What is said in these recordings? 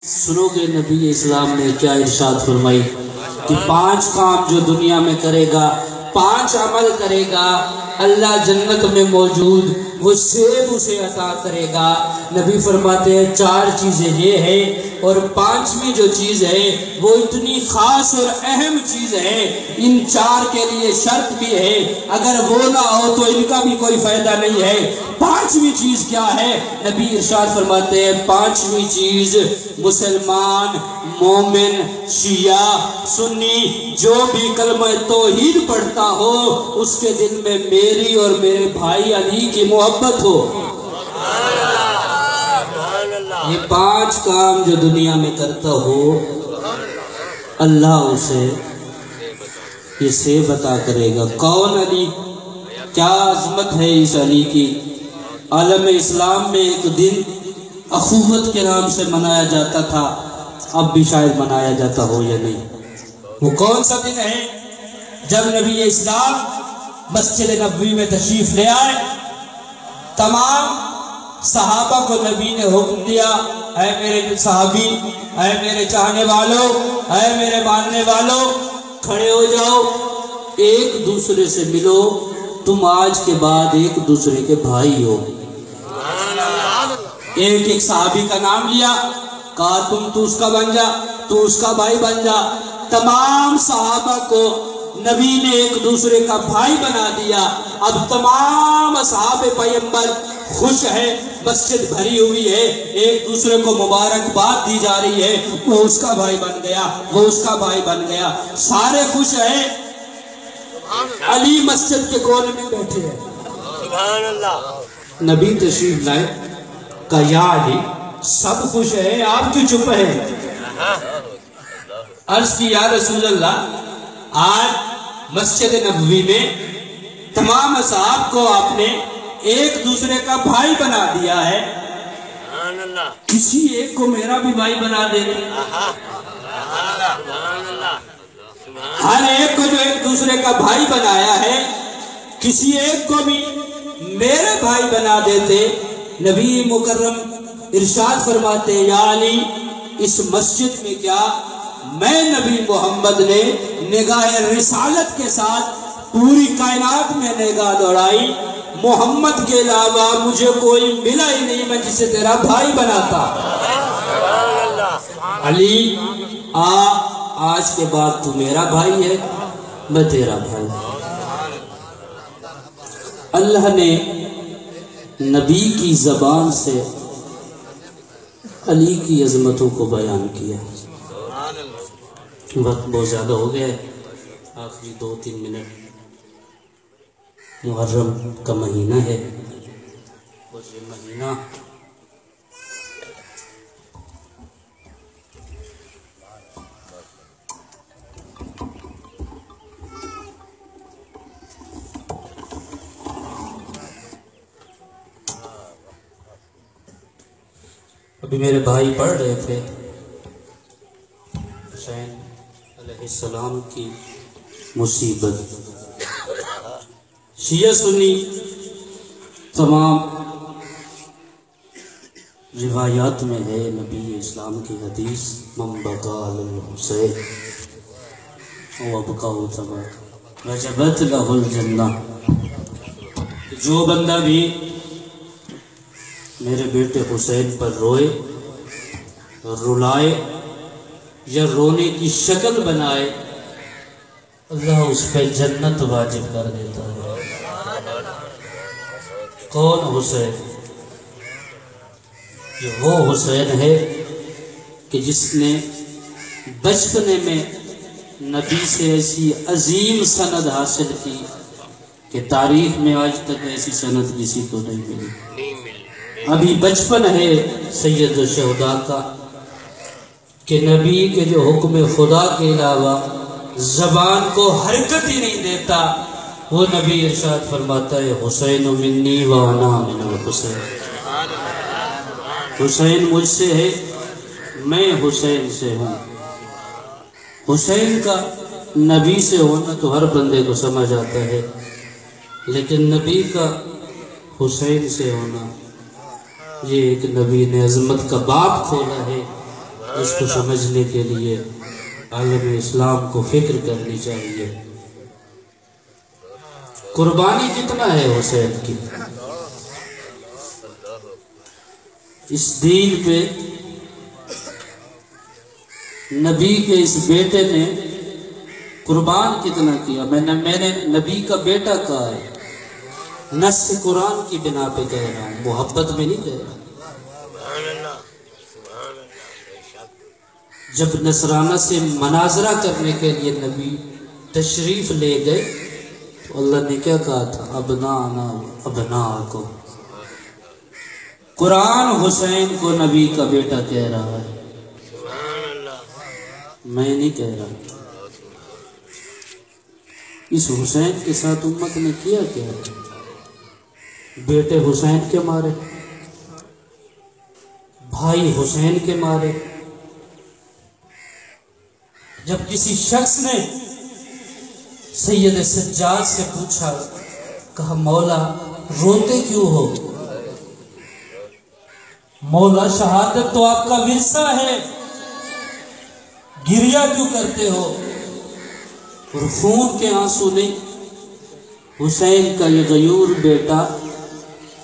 سنو گے نبی اسلام نے کیا ارشاد فرمائی کہ 5 کام جو دنیا میں کرے گا، 5 عمل کرے گا، اللہ جنت میں موجود وہ سیب اسے عطا کرے گا۔ نبی فرماتے ہیں 4 چیزیں یہ ہے، اور 5ویں جو چیز ہے وہ اتنی خاص اور اہم چیز ہے، ان 4 کے لیے شرط بھی ہے، اگر وہ نہ ہو تو ان کا بھی کوئی فائدہ نہیں ہے۔ 5ویں چیز کیا ہے؟ نبی ارشاد فرماتے ہیں 5ویں چیز، مسلمان، مومن، شیعہ، سنی جو بھی کلمہ توحید پڑھتا ہو اس کے دل میں میری اور میرے بھائی علی کی محبت ہو۔ یہ 5 کام جو دنیا میں کرتا ہو اللہ اسے یہ سیب عطا کرے گا۔ کون علی؟ کیا عظمت ہے اس علی کی۔ عالم اسلام میں ایک دن اخوت کے نام سے منایا جاتا تھا، اب بھی شاید منایا جاتا ہو یا نہیں۔ وہ کون سا دن ہے؟ جب نبی اسلام مسجد نبوی میں تشریف لے آئے، تمام صحابہ کو نبی نے حکم دیا، اے میرے صحابی، اے میرے چاہنے والوں، اے میرے ماننے والوں، کھڑے ہو جاؤ، ایک دوسرے سے ملو، تم آج کے بعد ایک دوسرے کے بھائی ہو۔ ایک صحابی کا نام لیا، کہا تو اس کا بن جا، تو اس کا بھائی بن جا۔ تمام صحابہ کو نبی نے ایک دوسرے کا بھائی بنا دیا۔ اب تمام اصحاب پیغمبر خوش ہے، مسجد بھری ہوئی ہے، ایک دوسرے کو مبارکباد دی جا رہی ہے، وہ اس کا بھائی بن گیا، وہ اس کا بھائی بن گیا، سارے خوش ہیں۔ علی مسجد کے کونے میں بیٹھے ہیں، سبحان اللہ۔ نبی تشریف لائے، کہا یا علی، سب خوش ہیں، آپ کیوں چپ ہیں؟ عرض کی یا رسول اللہ، آج مسجد نبوی میں تمام اصحاب کو آپ نے ایک دوسرے کا بھائی بنا دیا ہے، کسی ایک کو میرا بھی بھائی بنا دے۔ ہر ایک کو جو ایک دوسرے کا بھائی بنایا ہے، کسی ایک کو بھی میرے بھائی بنا دیتے۔ نبی مکرم ارشاد فرماتے ہیں یا علی، اس مسجد میں کیا میں نبی محمد نے نگاہ رسالت کے ساتھ پوری کائنات میں نگاہ دوڑائی، محمد کے علاوہ مجھے کوئی ملا ہی نہیں میں جسے تیرا بھائی بناتا۔ علی آج کے بعد تو میرا بھائی ہے، میں تیرا بھائی۔ اللہ نے نبی کی زبان سے علی کی عظمتوں کو بیان کیا۔ وقت بہت زیادہ ہو گیا ہے، آخری 2-3 منٹ۔ محرم کا مہینہ ہے، اور یہ مہینہ ابھی میرے بھائی پڑھ رہے تھے حسین علیہ السلام کی مصیبت۔ شیعہ سنی تمام روایات میں ہے، نبی اسلام کی حدیث، من بقا علی الحسین وابقاہ تبا وجبت لہ الجنہ، جو بندہ بھی میرے بیٹے حسین پر روئے، رلائے یا رونے کی شکل بنائے، اللہ اس پہ جنت واجب کر دیتا ہے۔ کون حسین؟ یہ وہ حسین ہے کہ جس نے بچپنے میں نبی سے ایسی عظیم سند حاصل کی کہ تاریخ میں آج تک ایسی سند کسی کو نہیں ملی۔ ابھی بچپن ہے سید الشہداء کا کہ نبی کے جو حکم خدا کے علاوہ زبان کو حرکت ہی نہیں دیتا، وہ نبی ارشاد فرماتا ہے حسین منی وانا من الحسین، حسین مجھ سے ہے، میں حسین سے ہوں۔ حسین کا نبی سے ہونا تو ہر بندے کو سمجھ آتا ہے، لیکن نبی کا حسین سے ہونا، یہ ایک نبی نے عظمت کا باب کھولا ہے، اس کو سمجھنے کے لیے عالم اسلام کو فکر کرنی چاہیے۔ قربانی کتنا ہے حسین کی، اس دین پہ نبی کے اس بیٹے نے قربان کتنا کیا۔ میں نے نبی کا بیٹا کہا ہے، نص قرآن کی بنا پہ کہہ رہا ہوں، محبت میں نہیں کہہ رہا۔ جب نصرانہ سے مناظرہ کرنے کے لیے نبی تشریف لے گئے تو اللہ نے کیا کہا تھا؟ ابنانا ابناکم۔ قرآن حسین کو نبی کا بیٹا کہہ رہا ہے، میں نہیں کہہ رہا۔ اس حسین کے ساتھ امت نے کیا کیا؟ بیٹے حسین کے مارے، بھائی حسین کے مارے۔ جب کسی شخص نے سید سجاد سے پوچھا، کہا مولا روتے کیوں ہو؟ مولا شہادت تو آپ کا ورثہ ہے، گریا کیوں کرتے ہو؟ اور خون کے آنسو نہیں، حسین کا یہ غیور بیٹا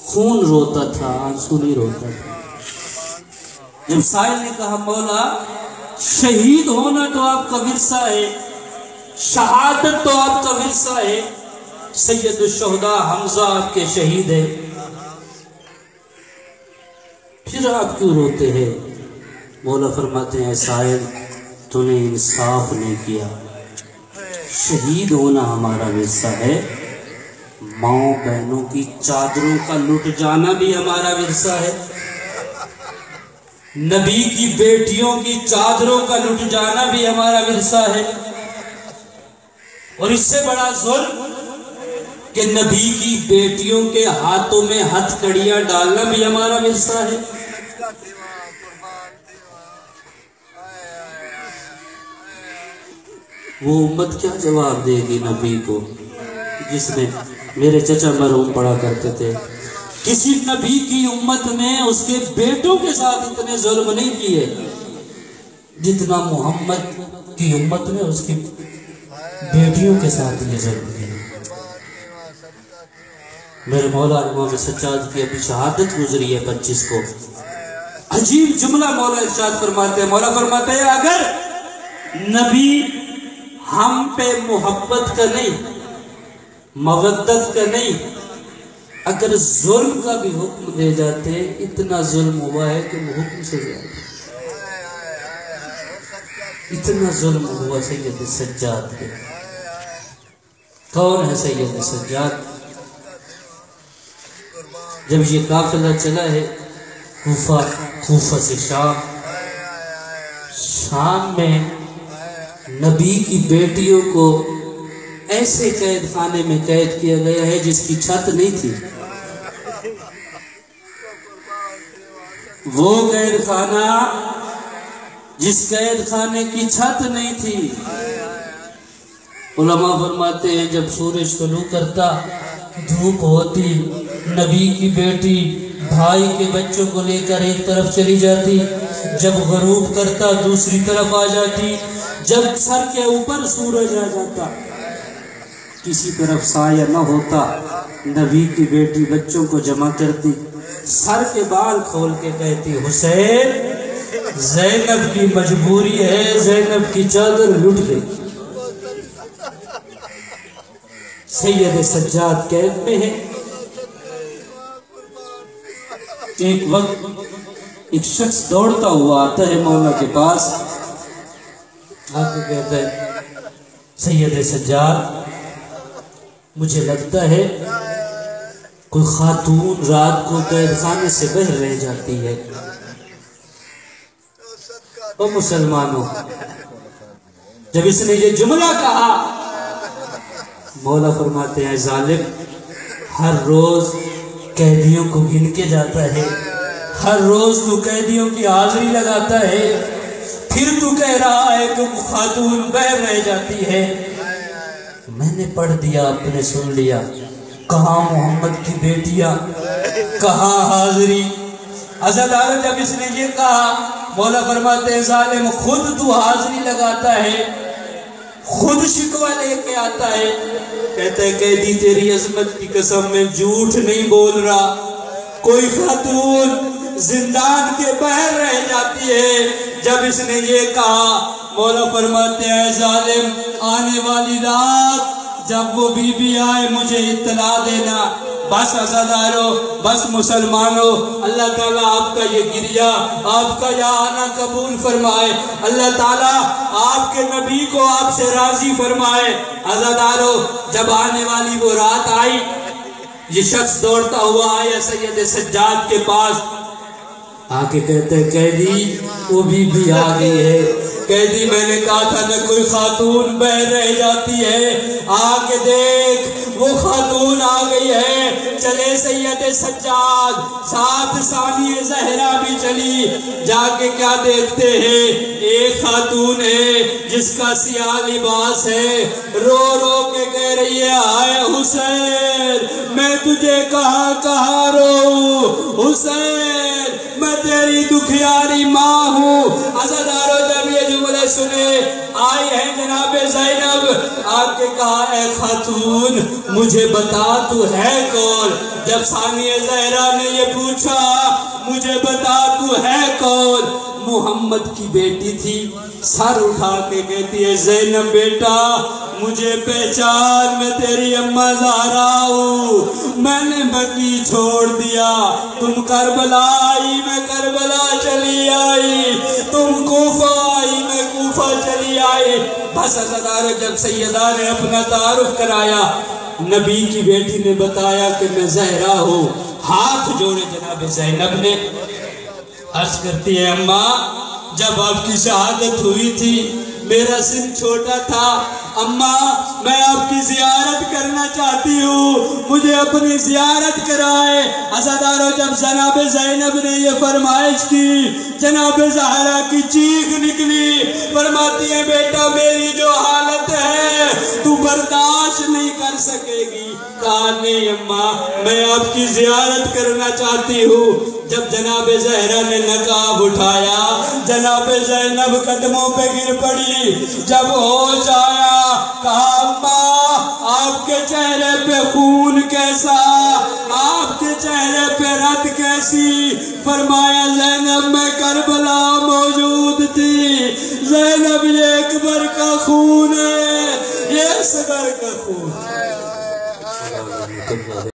خون روتا تھا، آنسو نہیں روتا تھا۔ جب سائل نے کہا مولا شہید ہونا تو آپ کا ورثہ ہے، شہادت تو آپ کا ورثہ ہے، سید الشہداء حمزہ آپ کے شہید ہیں، پھر آپ کیوں روتے ہیں؟ مولا فرماتے ہیں سائل تو نے انصاف نہیں کیا، شہید ہونا ہمارا ورثہ ہے، ماؤں بہنوں کی چادروں کا لٹ جانا بھی ہمارا ورثہ ہے، نبی کی بیٹیوں کی چادروں کا لٹ جانا بھی ہمارا ورثہ ہے، اور اس سے بڑا ظلم کہ نبی کی بیٹیوں کے ہاتھوں میں ہتھ کڑیاں ڈالنا بھی ہمارا ورثہ ہے۔ وہ امت کیا جواب دے گی نبی کو، جس نے میرے چچا مرحوم پڑھا کرتے تھے، کسی نبی کی امت میں اس کے بیٹوں کے ساتھ اتنے ظلم نہیں کیے جتنا محمد کی امت میں اس کی بیٹیوں کے ساتھ یہ ظلم کیے۔ میرے مولا امام سجاد کی ابھی شہادت گزری ہے 25 کو، عجیب جملہ مولا ارشاد فرماتے ہیں، مولا فرماتے ہیں اگر نبی ہم پہ محبت کا نہیں، مودت کا نہیں، اگر ظلم کا بھی حکم دے جاتے، اتنا ظلم ہوا ہے کہ وہ حکم سے زیادہ، اتنا ظلم ہوا سید سجاد پہ۔ کون ہے سید سجاد؟ جب یہ قافلہ چلا ہے کوفہ سے شام میں نبی کی بیٹیوں کو ایسے قید خانے میں قید کیا گیا ہے جس کی چھت نہیں تھی۔ وہ قید خانہ جس قید خانے کی چھت نہیں تھی، علماء فرماتے ہیں جب سورج طلوع کرتا، دھوپ ہوتی، نبی کی بیٹی بھائی کے بچوں کو لے کر ایک طرف چلی جاتی، جب غروب کرتا دوسری طرف آ جاتی، جب سر کے اوپر سورج آ جاتا، کسی طرف سایہ نہ ہوتا، نبی کی بیٹی بچوں کو جمع کرتی، سر کے بال کھول کے کہتی حسین زینب کی مجبوری ہے، زینب کی چادر لٹ گئی۔ سید سجاد قید میں ہے۔ ایک وقت ایک شخص دوڑتا ہوا آتا ہے مولا کے پاس، آپ کو کہتا ہے سید سجاد مجھے لگتا ہے کوئی خاتون رات کو قید خانے سے باہر رہ جاتی ہے۔ او مسلمانوں، جب اس نے یہ جملہ کہا، مولا فرماتے ہیں ظالم ہر روز قیدیوں کو گن کے جاتا ہے، ہر روز تو قیدیوں کی حاضری لگاتا ہے، پھر تو کہہ رہا ہے کہ خاتون باہر رہ جاتی ہے۔ میں نے پڑھ دیا، آپ نے سن لیا، کہاں محمد کی بیٹیاں، کہاں حاضری۔ عزادارو جب اس نے یہ کہا مولا فرماتے ہیں ظالم خود تو حاضری لگاتا ہے، خود شکوہ لے کے آتا ہے، کہتا ہے قیدی تیری عظمت کی قسم میں جھوٹ نہیں بول رہا، کوئی خاتون زندان کے باہر رہ جاتی ہے۔ جب اس نے یہ کہا مولا فرماتے ہیں ظالم آنے والی رات جب وہ بی بی آئے مجھے اطلاع دینا۔ بس عزادارو، بس مسلمانوں، اللہ تعالیٰ آپ کا یہ گریہ، آپ کا یہ آنا قبول فرمائے، اللہ تعالیٰ آپ کے نبی کو آپ سے راضی فرمائے۔ عزادارو، جب آنے والی وہ رات آئی، یہ شخص دوڑتا ہوا آیا سید سجاد کے پاس، آکے کہتے ہیں قیدی وہ بی آ گئی ہے۔ قیدی میں نے کہا تھا نہ کوئی خاتون باہر رہ جاتی ہے، آکے دیکھ وہ خاتون آ گئی ہے۔ چلے سید سجاد، ساتھ ثانیہ زہرا بھی چلی، جا کے کیا دیکھتے ہیں، ایک خاتون ہے جس کا سیاہ لباس ہے، رو رو کے کہہ رہی ہے آئے حسین میں تجھے کہاں رو، حسین میں تیری دکھیاری ماں ہوں۔ عزادارو جب یہ جملے سنے آئی ہے جناب زینب، آپ کے کہا اے خاتون مجھے بتا تو ہے کون؟ جب ثانیہ زہرا نے یہ پوچھا مجھے بتا تو ہے کون؟ محمد کی بیٹی تھی، سر اٹھا کے کہتی ہے زینب بیٹا مجھے پہچان، میں تیری اماں زہرا ہوں، میں نے بقی چھوڑ دیا، تم کربلا آئی میں کربلا چلی آئی، تم کوفہ آئی میں کوفہ چلی آئی۔ بس عزادار جب سیدہ نے اپنا تعارف کرایا، نبی کی بیٹی نے بتایا کہ میں زہرا ہوں، ہاتھ جوڑے جناب زینب نے، عرض کرتی ہے اماں جب آپ کی شہادت ہوئی تھی میرا سن چھوٹا تھا، اماں میں آپ کی زیارت کرنا چاہتی ہوں، مجھے اپنی زیارت کرائے۔ عزادارو جب جناب زینب نے یہ فرمائش کی، جناب زہرا کی چیخ نکلی، فرماتی ہے بیٹا میری جو حالت ہے تو برداشت نہیں کر سکے گی۔ کہا نہیں اماں میں آپ کی زیارت کرنا چاہتی ہوں۔ جب جناب زہرا نے نقاب اٹھایا، جناب زینب قدموں پہ گر پڑی، جب ہوش آیا کہا اماں آپ کے چہرے پہ خون کیسا، آپ کے چہرے پہ رت کیسی؟ فرمایا زینب میں کربلا موجود تھی، زینب یہ اکبر کا خون ہے، یہ اصغر کا خون ہے۔